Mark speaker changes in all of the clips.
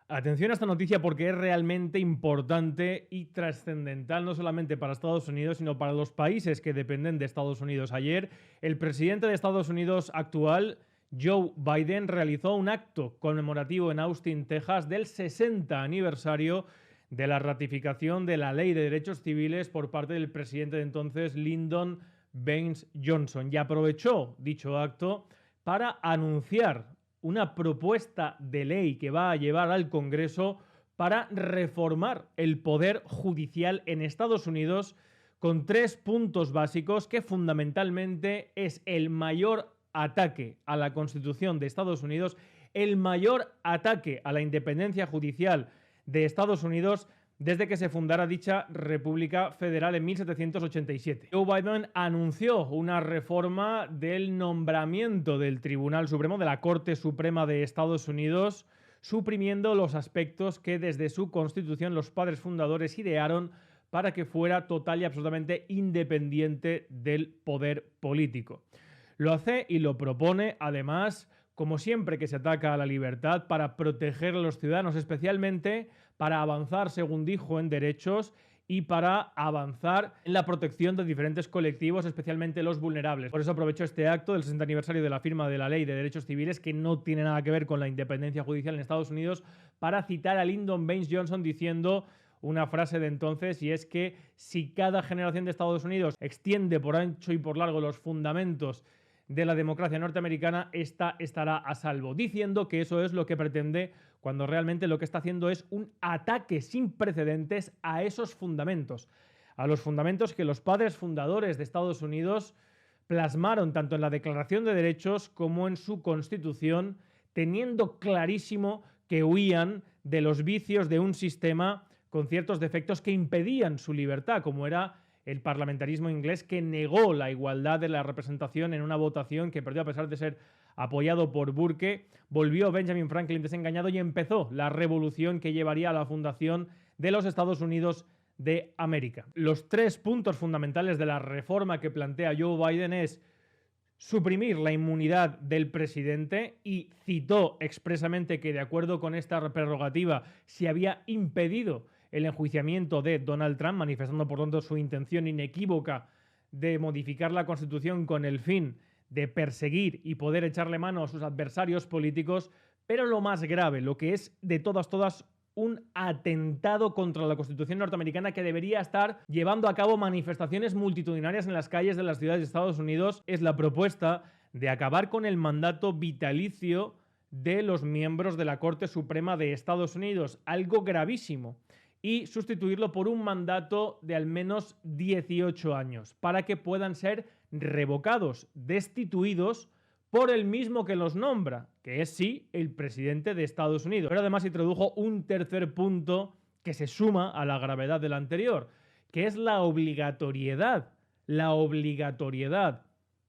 Speaker 1: Atención a esta noticia porque es realmente importante y trascendental no solamente para Estados Unidos, sino para los países que dependen de Estados Unidos. Ayer, el presidente de Estados Unidos actual, Joe Biden, realizó un acto conmemorativo en Austin, Texas, del 60 aniversario de la ratificación de la Ley de Derechos Civiles por parte del presidente de entonces, Lyndon Baines Johnson, y aprovechó dicho acto para anunciar una propuesta de ley que va a llevar al Congreso para reformar el poder judicial en Estados Unidos con 3 puntos básicos que fundamentalmente es el mayor ataque a la Constitución de Estados Unidos, el mayor ataque a la independencia judicial de Estados Unidos desde que se fundara dicha República Federal en 1787. Joe Biden anunció una reforma del nombramiento del Tribunal Supremo, de la Corte Suprema de Estados Unidos, suprimiendo los aspectos que desde su constitución los padres fundadores idearon para que fuera total y absolutamente independiente del poder político. Lo hace y lo propone, además, como siempre que se ataca a la libertad, para proteger a los ciudadanos, especialmente para avanzar, según dijo, en derechos y para avanzar en la protección de diferentes colectivos, especialmente los vulnerables. Por eso aprovecho este acto del 60 aniversario de la firma de la Ley de Derechos Civiles, que no tiene nada que ver con la independencia judicial en Estados Unidos, para citar a Lyndon Baines Johnson diciendo una frase de entonces, y es que si cada generación de Estados Unidos extiende por ancho y por largo los fundamentos de la democracia norteamericana, esta estará a salvo, diciendo que eso es lo que pretende cuando realmente lo que está haciendo es un ataque sin precedentes a esos fundamentos, a los fundamentos que los padres fundadores de Estados Unidos plasmaron tanto en la Declaración de Derechos como en su Constitución, teniendo clarísimo que huían de los vicios de un sistema con ciertos defectos que impedían su libertad, como era el parlamentarismo inglés, que negó la igualdad de la representación en una votación que perdió a pesar de ser apoyado por Burke. Volvió Benjamin Franklin desengañado y empezó la revolución que llevaría a la fundación de los Estados Unidos de América. Los 3 puntos fundamentales de la reforma que plantea Joe Biden es suprimir la inmunidad del presidente, y citó expresamente que de acuerdo con esta prerrogativa se había impedido el enjuiciamiento de Donald Trump, manifestando por tanto su intención inequívoca de modificar la Constitución con el fin de perseguir y poder echarle mano a sus adversarios políticos. Pero lo más grave, lo que es de todas un atentado contra la Constitución norteamericana, que debería estar llevando a cabo manifestaciones multitudinarias en las calles de las ciudades de Estados Unidos, es la propuesta de acabar con el mandato vitalicio de los miembros de la Corte Suprema de Estados Unidos, algo gravísimo, y sustituirlo por un mandato de al menos 18 años, para que puedan ser revocados, destituidos por el mismo que los nombra, que es sí el presidente de Estados Unidos. Pero además introdujo un tercer punto que se suma a la gravedad del anterior, que es la obligatoriedad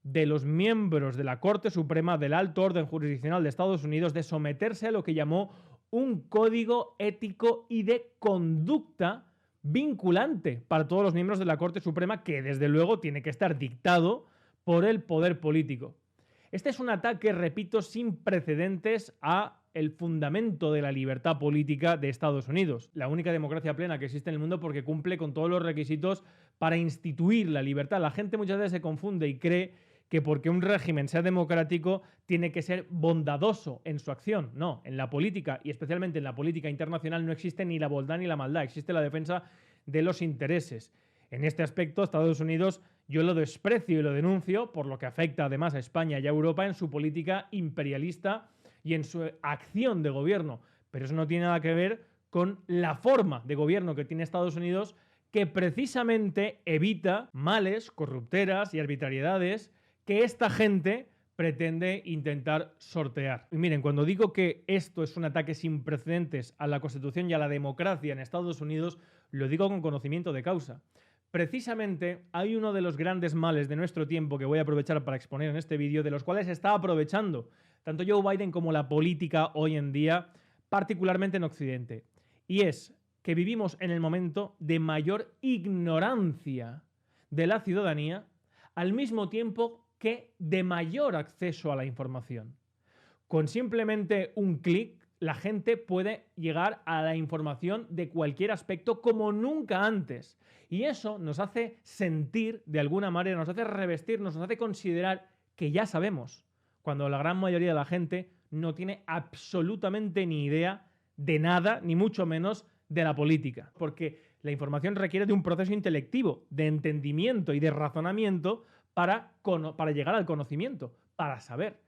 Speaker 1: de los miembros de la Corte Suprema del Alto Orden Jurisdiccional de Estados Unidos de someterse a lo que llamó un código ético y de conducta vinculante para todos los miembros de la Corte Suprema, que desde luego tiene que estar dictado por el poder político. Este es un ataque, repito, sin precedentes a el fundamento de la libertad política de Estados Unidos, la única democracia plena que existe en el mundo, porque cumple con todos los requisitos para instituir la libertad. La gente muchas veces se confunde y cree que porque un régimen sea democrático tiene que ser bondadoso en su acción. No, en la política, y especialmente en la política internacional, no existe ni la bondad ni la maldad, existe la defensa de los intereses. En este aspecto, Estados Unidos, yo lo desprecio y lo denuncio, por lo que afecta además a España y a Europa en su política imperialista y en su acción de gobierno. Pero eso no tiene nada que ver con la forma de gobierno que tiene Estados Unidos, que precisamente evita males, corruptelas y arbitrariedades que esta gente pretende intentar sortear. Y miren, cuando digo que esto es un ataque sin precedentes a la Constitución y a la democracia en Estados Unidos, lo digo con conocimiento de causa. Precisamente hay uno de los grandes males de nuestro tiempo que voy a aprovechar para exponer en este vídeo, de los cuales se está aprovechando tanto Joe Biden como la política hoy en día, particularmente en Occidente. Y es que vivimos en el momento de mayor ignorancia de la ciudadanía, al mismo tiempo que de mayor acceso a la información. Con simplemente un clic la gente puede llegar a la información de cualquier aspecto como nunca antes. Y eso nos hace sentir, de alguna manera, nos hace revestirnos, nos hace considerar que ya sabemos, cuando la gran mayoría de la gente no tiene absolutamente ni idea de nada, ni mucho menos de la política. Porque la información requiere de un proceso intelectivo, de entendimiento y de razonamiento para llegar al conocimiento, para saber.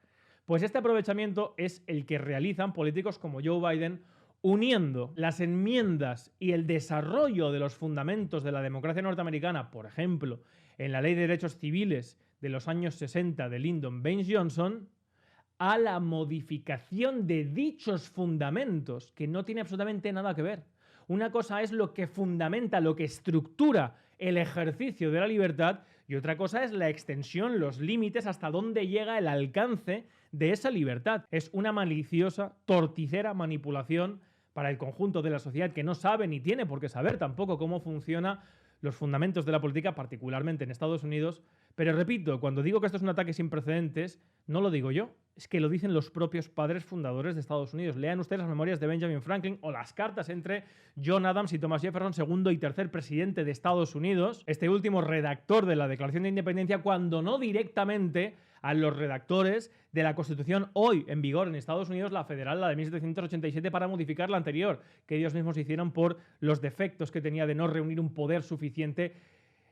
Speaker 1: Pues este aprovechamiento es el que realizan políticos como Joe Biden, uniendo las enmiendas y el desarrollo de los fundamentos de la democracia norteamericana, por ejemplo, en la Ley de Derechos Civiles de los años 60 de Lyndon Baines Johnson, a la modificación de dichos fundamentos, que no tiene absolutamente nada que ver. Una cosa es lo que fundamenta, lo que estructura el ejercicio de la libertad, y otra cosa es la extensión, los límites, hasta dónde llega el alcance de esa libertad. Es una maliciosa, torticera manipulación para el conjunto de la sociedad que no sabe ni tiene por qué saber tampoco cómo funcionan los fundamentos de la política, particularmente en Estados Unidos. Pero repito, cuando digo que esto es un ataque sin precedentes, no lo digo yo, es que lo dicen los propios padres fundadores de Estados Unidos. Lean ustedes las memorias de Benjamin Franklin o las cartas entre John Adams y Thomas Jefferson, segundo y tercer presidente de Estados Unidos, este último redactor de la Declaración de Independencia, cuando no directamente a los redactores de la Constitución hoy en vigor en Estados Unidos, la federal, la de 1787, para modificar la anterior, que ellos mismos hicieron por los defectos que tenía de no reunir un poder suficiente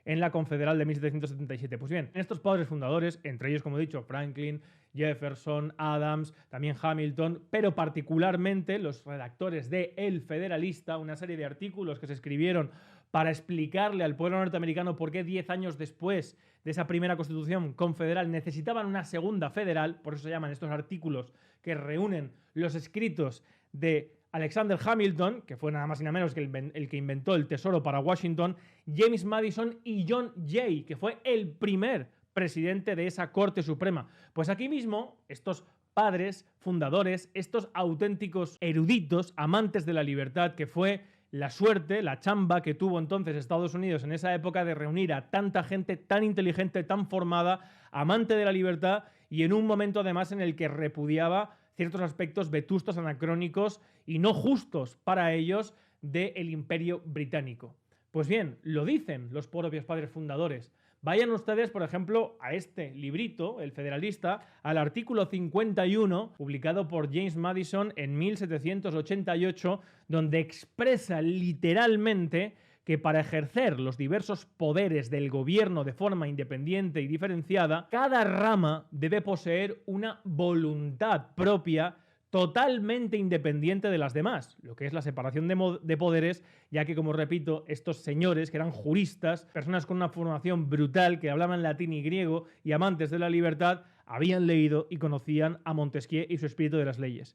Speaker 1: en la Confederal de 1777. Pues bien, estos padres fundadores, entre ellos, como he dicho, Franklin, Jefferson, Adams, también Hamilton, pero particularmente los redactores de El Federalista, una serie de artículos que se escribieron para explicarle al pueblo norteamericano por qué 10 años después de esa primera constitución confederal necesitaban una segunda federal, por eso se llaman estos artículos que reúnen los escritos de Alexander Hamilton, que fue nada más y nada menos que el que inventó el tesoro para Washington, James Madison y John Jay, que fue el primer presidente de esa Corte Suprema. Pues aquí mismo, estos padres fundadores, estos auténticos eruditos, amantes de la libertad, que fue la suerte, la chamba que tuvo entonces Estados Unidos en esa época de reunir a tanta gente tan inteligente, tan formada, amante de la libertad, y en un momento además en el que repudiaba ciertos aspectos vetustos, anacrónicos y no justos para ellos del Imperio Británico. Pues bien, lo dicen los propios padres fundadores. Vayan ustedes, por ejemplo, a este librito, El Federalista, al artículo 51, publicado por James Madison en 1788, donde expresa literalmente que para ejercer los diversos poderes del gobierno de forma independiente y diferenciada, cada rama debe poseer una voluntad propia totalmente independiente de las demás, lo que es la separación de poderes, ya que, como repito, estos señores, que eran juristas, personas con una formación brutal, que hablaban latín y griego y amantes de la libertad, habían leído y conocían a Montesquieu y su espíritu de las leyes.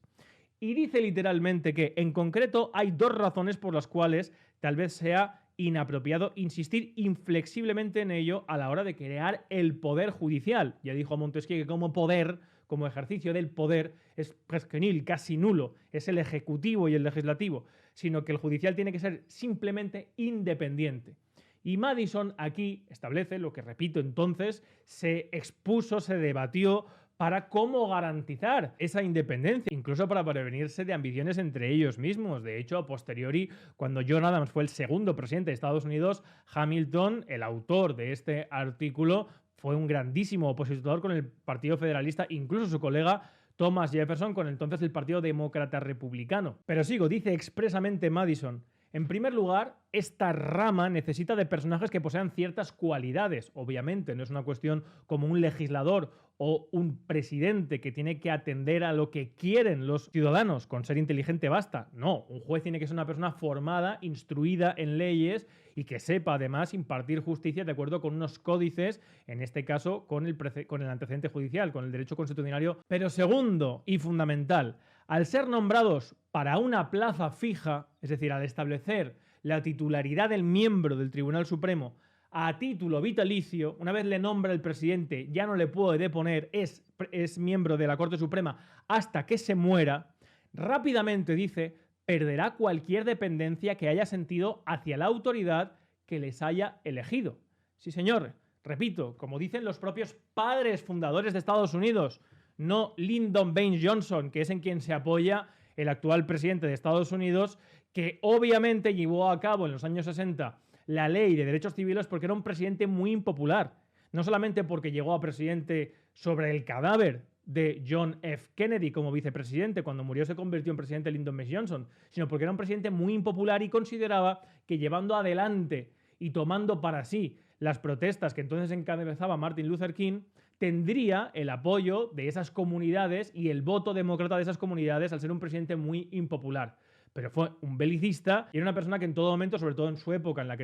Speaker 1: Y dice literalmente que, en concreto, hay dos razones por las cuales tal vez sea inapropiado insistir inflexiblemente en ello a la hora de crear el poder judicial. Ya dijo Montesquieu que como poder, como ejercicio del poder, es presque nil, casi nulo, es el ejecutivo y el legislativo, sino que el judicial tiene que ser simplemente independiente. Y Madison aquí establece lo que, repito, entonces se expuso, se debatió para cómo garantizar esa independencia, incluso para prevenirse de ambiciones entre ellos mismos. De hecho, a posteriori, cuando John Adams fue el segundo presidente de Estados Unidos, Hamilton, el autor de este artículo, fue un grandísimo opositor con el Partido Federalista, incluso su colega Thomas Jefferson con entonces el Partido Demócrata Republicano. Pero sigo, dice expresamente Madison: en primer lugar, esta rama necesita de personajes que posean ciertas cualidades. Obviamente, no es una cuestión como un legislador o un presidente que tiene que atender a lo que quieren los ciudadanos. Con ser inteligente basta. No, un juez tiene que ser una persona formada, instruida en leyes y que sepa además impartir justicia de acuerdo con unos códices, en este caso con el antecedente judicial, con el derecho constitucional. Pero segundo y fundamental, al ser nombrados para una plaza fija, es decir, al establecer la titularidad del miembro del Tribunal Supremo a título vitalicio, una vez le nombra el presidente, ya no le puede deponer, es miembro de la Corte Suprema hasta que se muera, rápidamente dice, perderá cualquier dependencia que haya sentido hacia la autoridad que les haya elegido. Sí, señor, repito, como dicen los propios padres fundadores de Estados Unidos, no Lyndon Baines Johnson, que es en quien se apoya el actual presidente de Estados Unidos, que obviamente llevó a cabo en los años 60 la ley de derechos civiles porque era un presidente muy impopular. No solamente porque llegó a presidente sobre el cadáver de John F. Kennedy como vicepresidente, cuando murió se convirtió en presidente Lyndon B. Johnson, sino porque era un presidente muy impopular y consideraba que llevando adelante y tomando para sí las protestas que entonces encabezaba Martin Luther King, tendría el apoyo de esas comunidades y el voto demócrata de esas comunidades al ser un presidente muy impopular. Pero fue un belicista y era una persona que en todo momento, sobre todo en su época en la que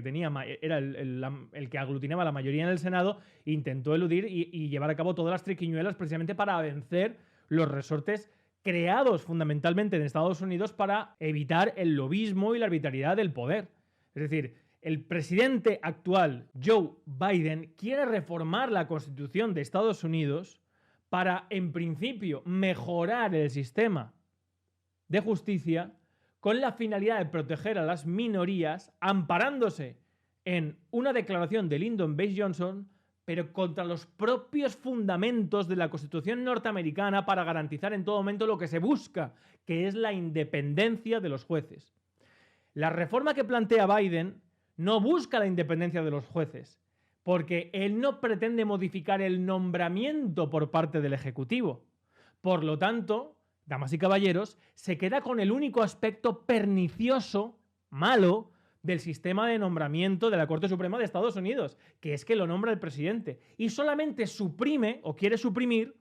Speaker 1: era el que aglutinaba la mayoría en el Senado, intentó eludir y llevar a cabo todas las triquiñuelas precisamente para vencer los resortes creados fundamentalmente en Estados Unidos para evitar el lobismo y la arbitrariedad del poder. Es decir, el presidente actual, Joe Biden, quiere reformar la Constitución de Estados Unidos para, en principio, mejorar el sistema de justicia con la finalidad de proteger a las minorías, amparándose en una declaración de Lyndon B. Johnson, pero contra los propios fundamentos de la Constitución norteamericana para garantizar en todo momento lo que se busca, que es la independencia de los jueces. La reforma que plantea Biden no busca la independencia de los jueces, porque él no pretende modificar el nombramiento por parte del Ejecutivo. Por lo tanto, damas y caballeros, se queda con el único aspecto pernicioso, malo, del sistema de nombramiento de la Corte Suprema de Estados Unidos, que es que lo nombra el presidente. Y solamente suprime, o quiere suprimir,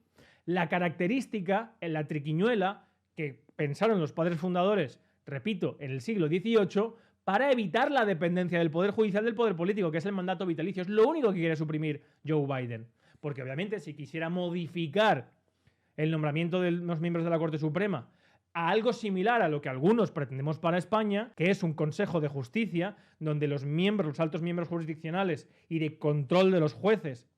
Speaker 1: la característica, en la triquiñuela, que pensaron los padres fundadores, repito, en el siglo XVIII, para evitar la dependencia del Poder Judicial del Poder Político, que es el mandato vitalicio. Es lo único que quiere suprimir Joe Biden. Porque obviamente si quisiera modificar el nombramiento de los miembros de la Corte Suprema a algo similar a lo que algunos pretendemos para España, que es un Consejo de Justicia, donde los altos miembros jurisdiccionales y de control de los jueces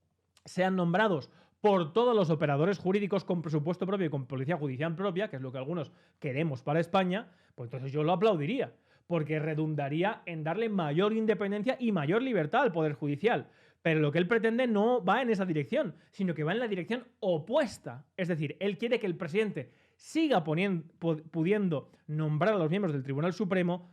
Speaker 1: sean nombrados por todos los operadores jurídicos con presupuesto propio y con policía judicial propia, que es lo que algunos queremos para España, pues entonces yo lo aplaudiría, porque redundaría en darle mayor independencia y mayor libertad al Poder Judicial. Pero lo que él pretende no va en esa dirección, sino que va en la dirección opuesta. Es decir, él quiere que el presidente siga pudiendo nombrar a los miembros del Tribunal Supremo,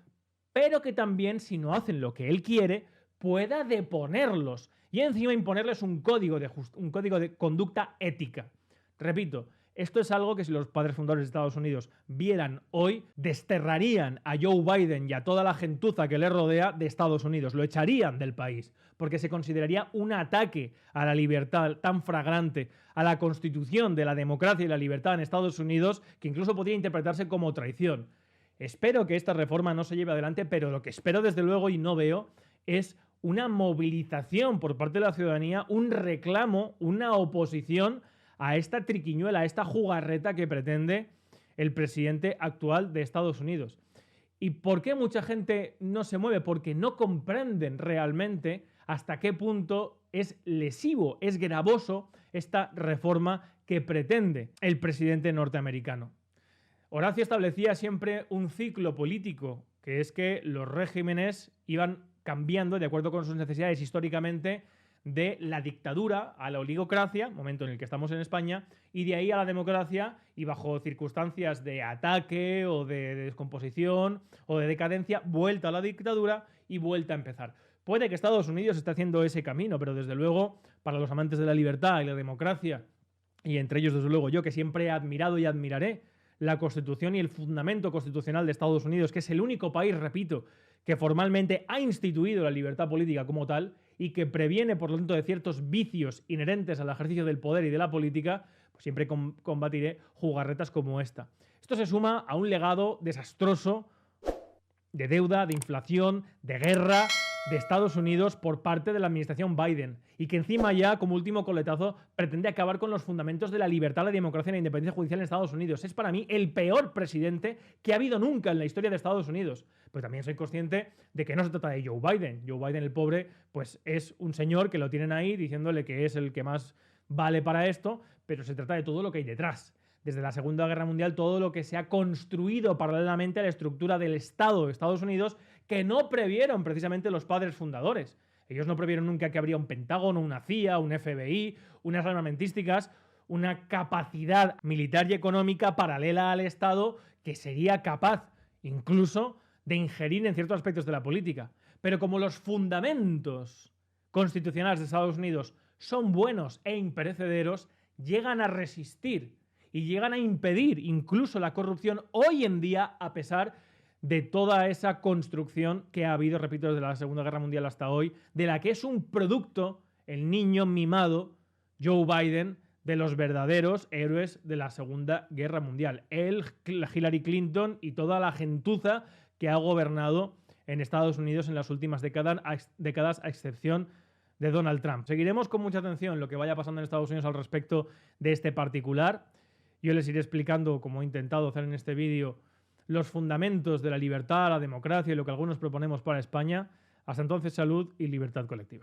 Speaker 1: pero que también, si no hacen lo que él quiere, pueda deponerlos y encima imponerles un código de conducta ética. Repito, esto es algo que si los padres fundadores de Estados Unidos vieran hoy, desterrarían a Joe Biden y a toda la gentuza que le rodea de Estados Unidos. Lo echarían del país, porque se consideraría un ataque a la libertad tan flagrante, a la Constitución de la democracia y la libertad en Estados Unidos, que incluso podría interpretarse como traición. Espero que esta reforma no se lleve adelante, pero lo que espero desde luego y no veo es una movilización por parte de la ciudadanía, un reclamo, una oposición a esta triquiñuela, a esta jugarreta que pretende el presidente actual de Estados Unidos. ¿Y por qué mucha gente no se mueve? Porque no comprenden realmente hasta qué punto es lesivo, es gravoso esta reforma que pretende el presidente norteamericano. Horacio establecía siempre un ciclo político, que es que los regímenes iban cambiando de acuerdo con sus necesidades históricamente, de la dictadura a la oligocracia, momento en el que estamos en España, y de ahí a la democracia, y bajo circunstancias de ataque o de descomposición o de decadencia, vuelta a la dictadura y vuelta a empezar. Puede que Estados Unidos esté haciendo ese camino, pero desde luego, para los amantes de la libertad y la democracia, y entre ellos desde luego yo, que siempre he admirado y admiraré la Constitución y el fundamento constitucional de Estados Unidos, que es el único país, repito, que formalmente ha instituido la libertad política como tal y que previene, por lo tanto, de ciertos vicios inherentes al ejercicio del poder y de la política, pues siempre combatiré jugarretas como esta. Esto se suma a un legado desastroso de deuda, de inflación, de guerra de Estados Unidos por parte de la administración Biden y que encima ya, como último coletazo, pretende acabar con los fundamentos de la libertad, la democracia y la independencia judicial en Estados Unidos. Es para mí el peor presidente que ha habido nunca en la historia de Estados Unidos. Pero también soy consciente de que no se trata de Joe Biden. Joe Biden, el pobre, pues es un señor que lo tienen ahí diciéndole que es el que más vale para esto, pero se trata de todo lo que hay detrás. Desde la Segunda Guerra Mundial, todo lo que se ha construido paralelamente a la estructura del Estado de Estados Unidos que no previeron precisamente los padres fundadores. Ellos no previeron nunca que habría un Pentágono, una CIA, un FBI, unas armamentísticas, una capacidad militar y económica paralela al Estado que sería capaz incluso de ingerir en ciertos aspectos de la política. Pero como los fundamentos constitucionales de Estados Unidos son buenos e imperecederos, llegan a resistir y llegan a impedir incluso la corrupción hoy en día, a pesar de toda esa construcción que ha habido, repito, desde la Segunda Guerra Mundial hasta hoy, de la que es un producto el niño mimado Joe Biden, de los verdaderos héroes de la Segunda Guerra Mundial. Él, Hillary Clinton y toda la gentuza que ha gobernado en Estados Unidos en las últimas décadas, a excepción de Donald Trump. Seguiremos con mucha atención lo que vaya pasando en Estados Unidos al respecto de este particular. Yo les iré explicando, como he intentado hacer en este vídeo, los fundamentos de la libertad, la democracia y lo que algunos proponemos para España. Hasta entonces, salud y libertad colectiva.